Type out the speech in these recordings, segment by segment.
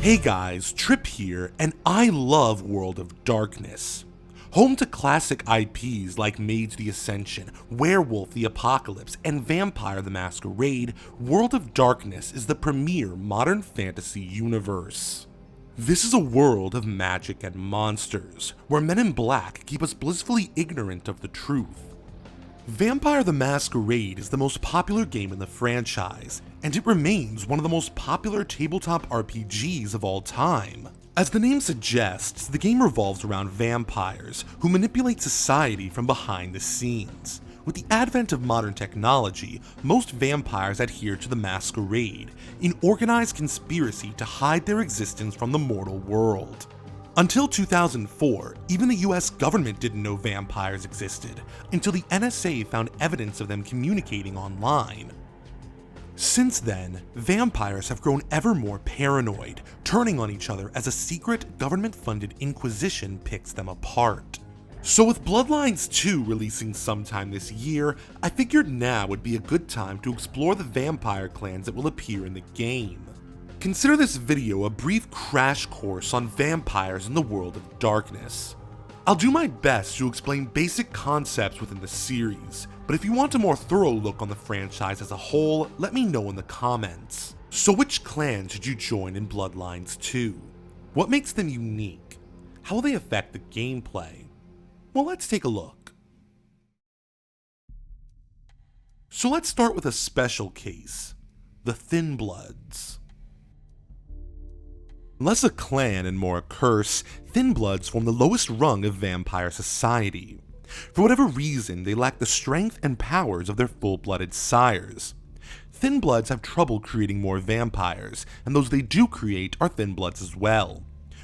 Hey guys, Trip here, and I love World of Darkness. Home to classic IPs like Mage the Ascension, Werewolf the Apocalypse, and Vampire the Masquerade, World of Darkness is the premier modern fantasy universe. This is a world of magic and monsters, where men in black keep us blissfully ignorant of the truth. Vampire the Masquerade is the most popular game in the franchise, and it remains one of the most popular tabletop RPGs of all time. As the name suggests, the game revolves around vampires who manipulate society from behind the scenes. With the advent of modern technology, most vampires adhere to the Masquerade, an organized conspiracy to hide their existence from the mortal world. Until 2004, even the US government didn't know vampires existed, until the NSA found evidence of them communicating online. Since then, vampires have grown ever more paranoid, turning on each other as a secret, government-funded inquisition picks them apart. So with Bloodlines 2 releasing sometime this year, I figured now would be a good time to explore the vampire clans that will appear in the game. Consider this video a brief crash course on vampires in the World of Darkness. I'll do my best to explain basic concepts within the series, but if you want a more thorough look on the franchise as a whole, let me know in the comments. So which clans should you join in Bloodlines 2? What makes them unique? How will they affect the gameplay? Well, let's take a look. So let's start with a special case, the Thin Bloods. Less a clan and more a curse, Thin Bloods form the lowest rung of vampire society. For whatever reason, they lack the strength and powers of their full-blooded sires. Thin Bloods have trouble creating more vampires, and those they do create are Thin Bloods as well.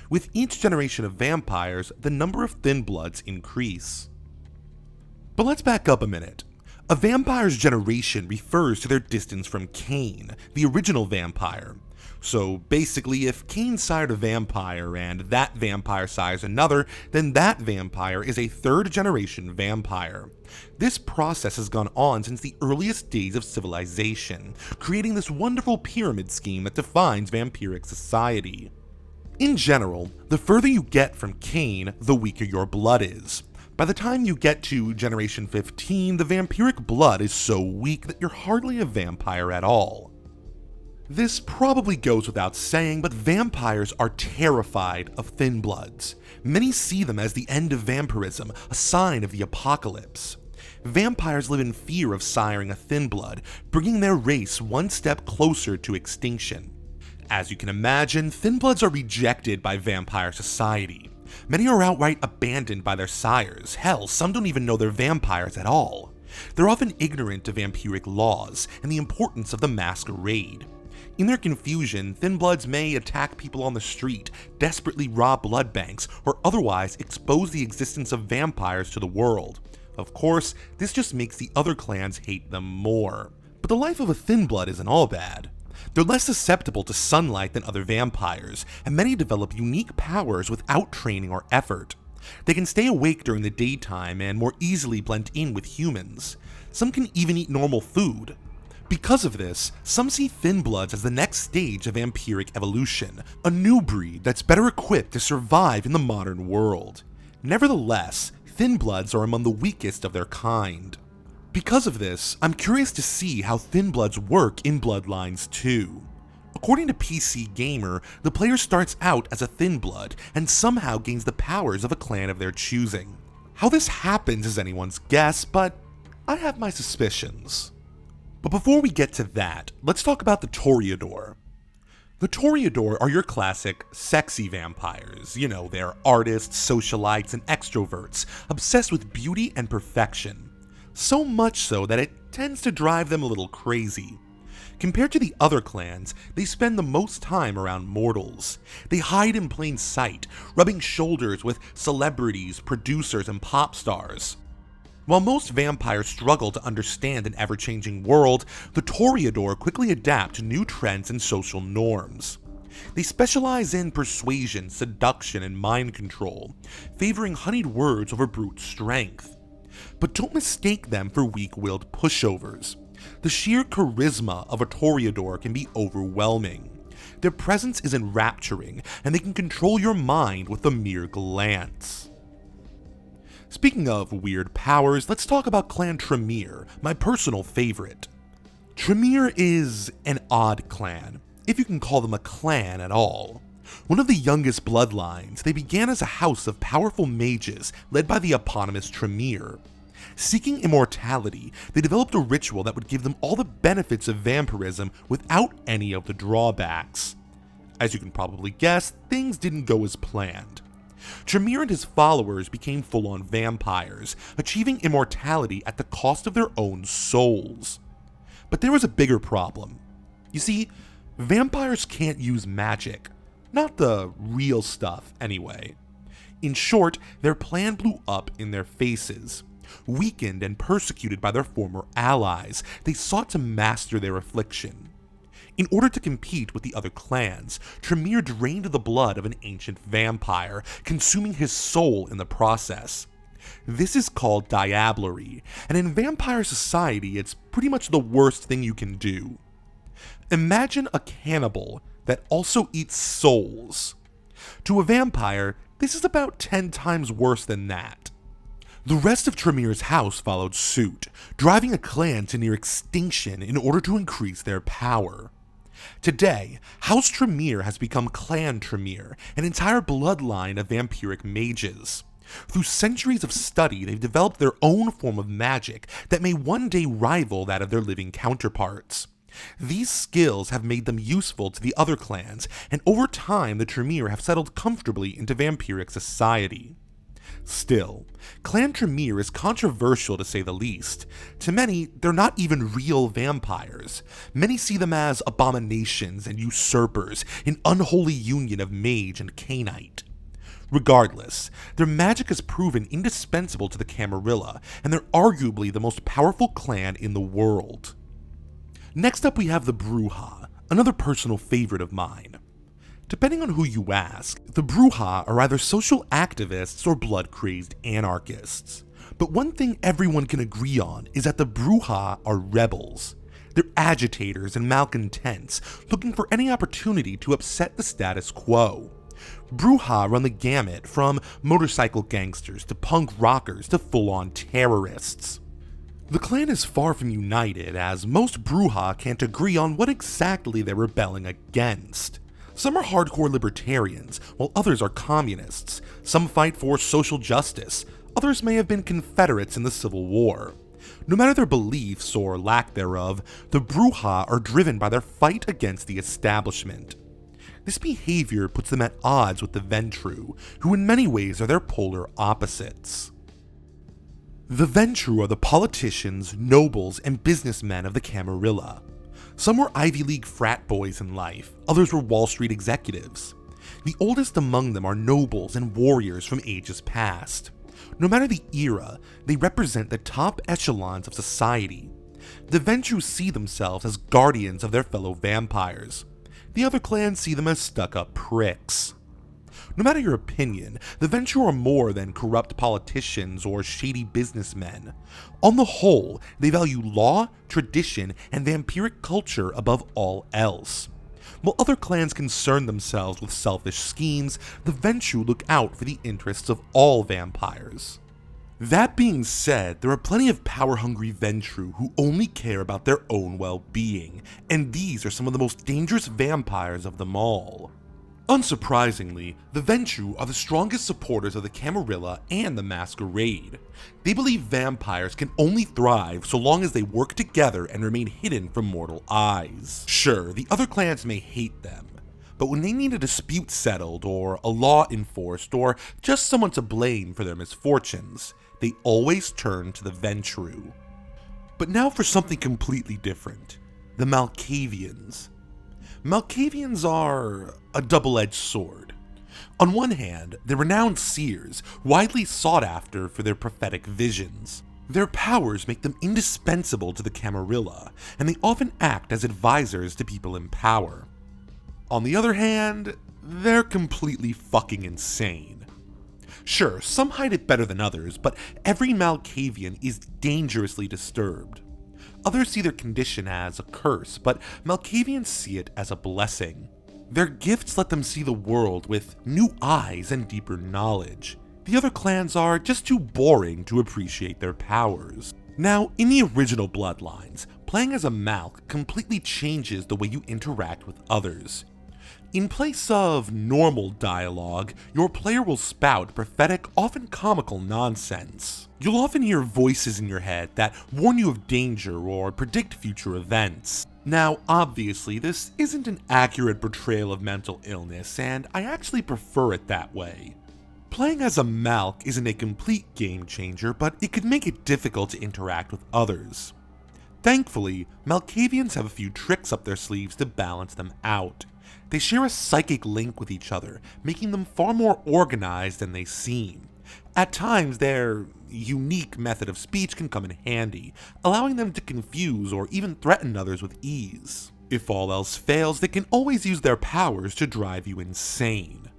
With each generation of vampires, the number of Thin Bloods increase. But let's back up a minute. A vampire's generation refers to their distance from Cain, the original vampire. So basically, if Cain sired a vampire and that vampire sires another, then that vampire is a third generation vampire. This process has gone on since the earliest days of civilization, creating this wonderful pyramid scheme that defines vampiric society. In general, the further you get from Cain, the weaker your blood is. By the time you get to Generation 15, the vampiric blood is so weak that you're hardly a vampire at all. This probably goes without saying, but vampires are terrified of Thin Bloods. Many see them as the end of vampirism, a sign of the apocalypse. Vampires live in fear of siring a Thin Blood, bringing their race one step closer to extinction. As you can imagine, Thin Bloods are rejected by vampire society. Many are outright abandoned by their sires. Hell, some don't even know they're vampires at all. They're often ignorant of vampiric laws and the importance of the Masquerade. In their confusion, Thin Bloods may attack people on the street, desperately rob blood banks, or otherwise expose the existence of vampires to the world. Of course, this just makes the other clans hate them more. But the life of a Thin Blood isn't all bad. They're less susceptible to sunlight than other vampires, and many develop unique powers without training or effort. They can stay awake during the daytime and more easily blend in with humans. Some can even eat normal food. Because of this, some see Thin Bloods as the next stage of vampiric evolution, a new breed that's better equipped to survive in the modern world. Nevertheless, Thin Bloods are among the weakest of their kind. Because of this, I'm curious to see how Thin Bloods work in Bloodlines 2. According to PC Gamer, the player starts out as a Thin Blood and somehow gains the powers of a clan of their choosing. How this happens is anyone's guess, but I have my suspicions. But before we get to that, let's talk about the Toreador. The Toreador are your classic, sexy vampires. You know, they're artists, socialites, and extroverts, obsessed with beauty and perfection. So much so that it tends to drive them a little crazy. Compared to the other clans, they spend the most time around mortals. They hide in plain sight, rubbing shoulders with celebrities, producers, and pop stars. While most vampires struggle to understand an ever-changing world, the Toreador quickly adapt to new trends and social norms. They specialize in persuasion, seduction, and mind control, favoring honeyed words over brute strength. But don't mistake them for weak-willed pushovers. The sheer charisma of a Toreador can be overwhelming. Their presence is enrapturing, and they can control your mind with a mere glance. Speaking of weird powers, let's talk about Clan Tremere, my personal favorite. Tremere is an odd clan, if you can call them a clan at all. One of the youngest bloodlines, they began as a house of powerful mages led by the eponymous Tremere. Seeking immortality, they developed a ritual that would give them all the benefits of vampirism without any of the drawbacks. As you can probably guess, things didn't go as planned. Tremere and his followers became full-on vampires, achieving immortality at the cost of their own souls. But there was a bigger problem. You see, vampires can't use magic. Not the real stuff, anyway. In short, their plan blew up in their faces. Weakened and persecuted by their former allies, they sought to master their affliction. In order to compete with the other clans, Tremere drained the blood of an ancient vampire, consuming his soul in the process. This is called diablerie, and in vampire society, it's pretty much the worst thing you can do. Imagine a cannibal that also eats souls. To a vampire, this is about 10 times worse than that. The rest of Tremere's house followed suit, driving a clan to near extinction in order to increase their power. Today, House Tremere has become Clan Tremere, an entire bloodline of vampiric mages. Through centuries of study, they've developed their own form of magic that may one day rival that of their living counterparts. These skills have made them useful to the other clans, and over time the Tremere have settled comfortably into vampiric society. Still, Clan Tremere is controversial to say the least. To many, they're not even real vampires. Many see them as abominations and usurpers, an unholy union of mage and Cainite. Regardless, their magic has proven indispensable to the Camarilla, and they're arguably the most powerful clan in the world. Next up we have the Bruja, another personal favorite of mine. Depending on who you ask, the Bruja are either social activists or blood-crazed anarchists. But one thing everyone can agree on is that the Bruja are rebels. They're agitators and malcontents, looking for any opportunity to upset the status quo. Bruja run the gamut from motorcycle gangsters to punk rockers to full-on terrorists. The clan is far from united, as most Bruja can't agree on what exactly they're rebelling against. Some are hardcore libertarians, while others are communists. Some fight for social justice, others may have been Confederates in the Civil War. No matter their beliefs, or lack thereof, the Bruja are driven by their fight against the establishment. This behavior puts them at odds with the Ventru, who in many ways are their polar opposites. The Ventru are the politicians, nobles, and businessmen of the Camarilla. Some were Ivy League frat boys in life, others were Wall Street executives. The oldest among them are nobles and warriors from ages past. No matter the era, they represent the top echelons of society. The Ventru see themselves as guardians of their fellow vampires. The other clans see them as stuck-up pricks. No matter your opinion, the Ventru are more than corrupt politicians or shady businessmen. On the whole, they value law, tradition, and vampiric culture above all else. While other clans concern themselves with selfish schemes, the Ventru look out for the interests of all vampires. That being said, there are plenty of power-hungry Ventru who only care about their own well-being, and these are some of the most dangerous vampires of them all. Unsurprisingly, the Ventru are the strongest supporters of the Camarilla and the Masquerade. They believe vampires can only thrive so long as they work together and remain hidden from mortal eyes. Sure, the other clans may hate them, but when they need a dispute settled, or a law enforced, or just someone to blame for their misfortunes, they always turn to the Ventru. But now for something completely different, the Malkavians. Malkavians are a double-edged sword. On one hand, they're renowned seers, widely sought after for their prophetic visions. Their powers make them indispensable to the Camarilla, and they often act as advisors to people in power. On the other hand, they're completely fucking insane. Sure, some hide it better than others, but every Malkavian is dangerously disturbed. Others see their condition as a curse, but Malkavians see it as a blessing. Their gifts let them see the world with new eyes and deeper knowledge. The other clans are just too boring to appreciate their powers. Now, in the original Bloodlines, playing as a Malk completely changes the way you interact with others. In place of normal dialogue, your player will spout prophetic, often comical nonsense. You'll often hear voices in your head that warn you of danger or predict future events. Now, obviously, this isn't an accurate portrayal of mental illness, and I actually prefer it that way. Playing as a Malk isn't a complete game changer, but it could make it difficult to interact with others. Thankfully, Malkavians have a few tricks up their sleeves to balance them out. They share a psychic link with each other, making them far more organized than they seem. At times, their unique method of speech can come in handy, allowing them to confuse or even threaten others with ease. If all else fails, they can always use their powers to drive you insane.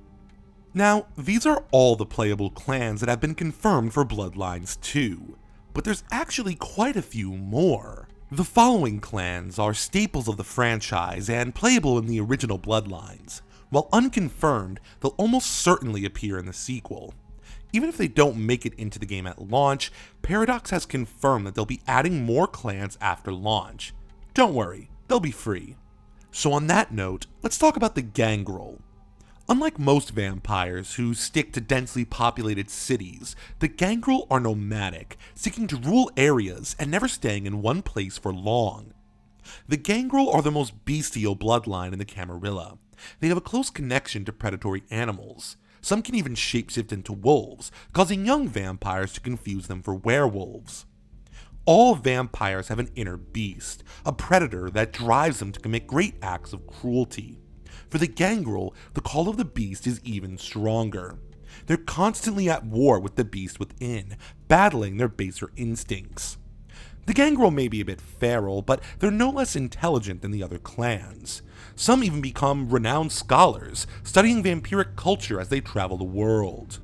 Now, these are all the playable clans that have been confirmed for Bloodlines 2, but there's actually quite a few more. The following clans are staples of the franchise and playable in the original Bloodlines. While unconfirmed, they'll almost certainly appear in the sequel. Even if they don't make it into the game at launch, Paradox has confirmed that they'll be adding more clans after launch. Don't worry, they'll be free. So on that note, let's talk about the Gangrel. Unlike most vampires who stick to densely populated cities, the Gangrel are nomadic, seeking to rule areas and never staying in one place for long. The Gangrel are the most bestial bloodline in the Camarilla. They have a close connection to predatory animals. Some can even shapeshift into wolves, causing young vampires to confuse them for werewolves. All vampires have an inner beast, a predator that drives them to commit great acts of cruelty. For the Gangrel, the call of the beast is even stronger. They're constantly at war with the beast within, battling their baser instincts. The Gangrel may be a bit feral, but they're no less intelligent than the other clans. Some even become renowned scholars, studying vampiric culture as they travel the world.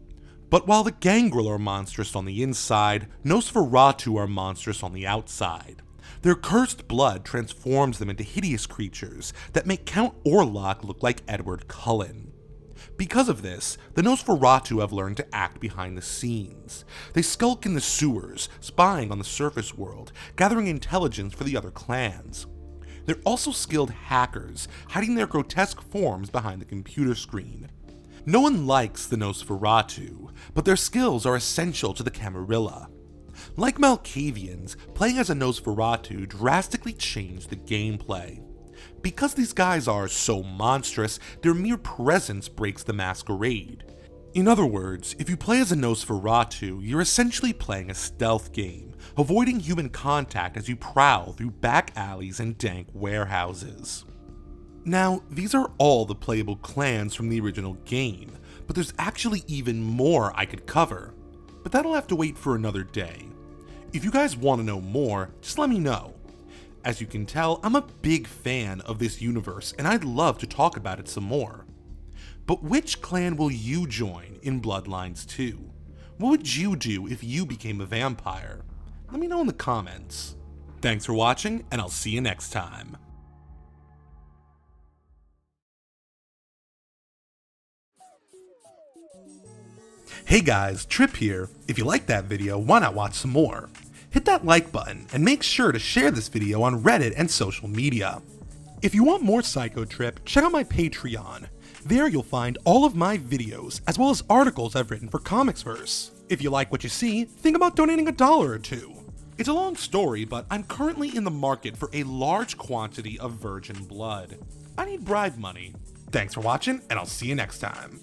But while the Gangrel are monstrous on the inside, Nosferatu are monstrous on the outside. Their cursed blood transforms them into hideous creatures that make Count Orlok look like Edward Cullen. Because of this, the Nosferatu have learned to act behind the scenes. They skulk in the sewers, spying on the surface world, gathering intelligence for the other clans. They're also skilled hackers, hiding their grotesque forms behind the computer screen. No one likes the Nosferatu, but their skills are essential to the Camarilla. Like Malkavians, playing as a Nosferatu drastically changed the gameplay. Because these guys are so monstrous, their mere presence breaks the Masquerade. In other words, if you play as a Nosferatu, you're essentially playing a stealth game, avoiding human contact as you prowl through back alleys and dank warehouses. Now, these are all the playable clans from the original game, but there's actually even more I could cover. But that'll have to wait for another day. If you guys want to know more, just let me know. As you can tell, I'm a big fan of this universe, and I'd love to talk about it some more. But which clan will you join in Bloodlines 2? What would you do if you became a vampire? Let me know in the comments. Thanks for watching, and I'll see you next time. Hey guys, Trip here. If you liked that video, why not watch some more? Hit that like button and make sure to share this video on Reddit and social media. If you want more Psycho Trip, check out my Patreon. There you'll find all of my videos, as well as articles I've written for Comicsverse. If you like what you see, think about donating $1 or $2. It's a long story, but I'm currently in the market for a large quantity of virgin blood. I need bribe money. Thanks for watching, and I'll see you next time.